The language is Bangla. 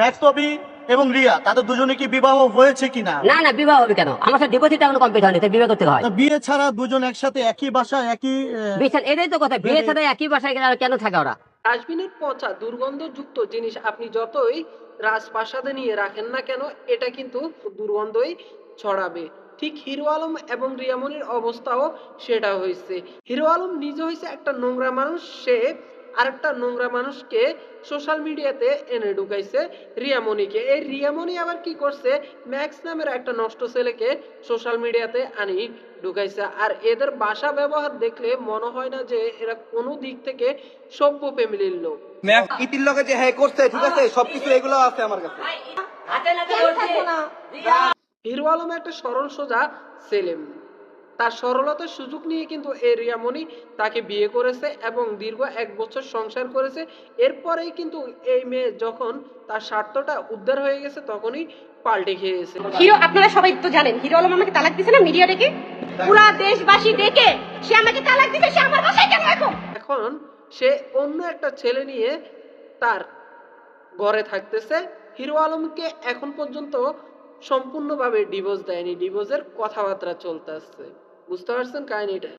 ম্যাক্সবি এবং রিয়া তাদের দুজনে কি বিবাহ হয়েছে কিনা? না না, বিবাহ হবে কেন? আমার সাথে ডিভোর্সিটা এখনো কমপ্লিট হয়নি, তাই বিবাহ করতে হয়? বিয়ে ছাড়া দুজন একসাথে একই বাসায় একই বিয়ে এটাই তো কথা, বিয়ে ছাড়া একই বাসায় গেলে আর কেন থাকে ওরা? ডাস্টবিনের পচা দুর্গন্ধযুক্ত জিনিস আপনি যতই রাজপ্রাসাদে নিয়ে রাখেন না কেন, এটা কিন্তু দুর্গন্ধই ছড়াবে। ঠিক হিরো আলম এবং রিয়ামনির অবস্থাও সেটা হয়েছে। হিরো আলম নিজে হয়েছে একটা নোংরা মানুষ, সে আরেকটা নোংরা মানুষকে সোশ্যাল মিডিয়াতে এনে ঢুকাইছে রিয়ামনিকে। এই রিয়ামনি আবার কি করছে, ম্যাক্স নামের একটা নষ্ট ছেলেকে সোশ্যাল মিডিয়াতে আনি ঢুকাইছে। আর এদের ভাষা ব্যবহার দেখলে মনে হয় না যে এরা কোনো দিক থেকে সভ্য ফ্যামিলির লোক। ইতির লগে যে হ্যাঁ করছে, ঠিক আছে, সবকিছু এগুলো আছে আমার কাছে। হিরো আলম একটা সরল সোজা ছেলে, তার সরলতার সুযোগ নিয়ে কিন্তু এই রিয়ামনি তাকে বিয়ে করেছে এবং দীর্ঘ 1 বছর সংসার করেছে। এরপরেই কিন্তু এই মেয়ে যখন তার স্বার্থটা উদ্ধার হয়ে গেছে তখনই পাল্টে খেয়েছে। হিরো, আপনারা সবাই তো জানেন হিরো আলম আমাকে তালাক দিছে না, মিডিয়া ডেকে, পুরা দেশবাসী ডেকে সে আমাকে তালাক দিবে। সে আমার বাসায় কেন এখন সে অন্য একটা ছেলে নিয়ে তার ঘরে থাকতেছে। হিরো আলমকে এখন পর্যন্ত সম্পূর্ণভাবে ডিভোর্স দেয়নি, ডিভোর্সের কথাবার্তা চলতে আসছে। বুঝতে পারছেন কাহিনীটা?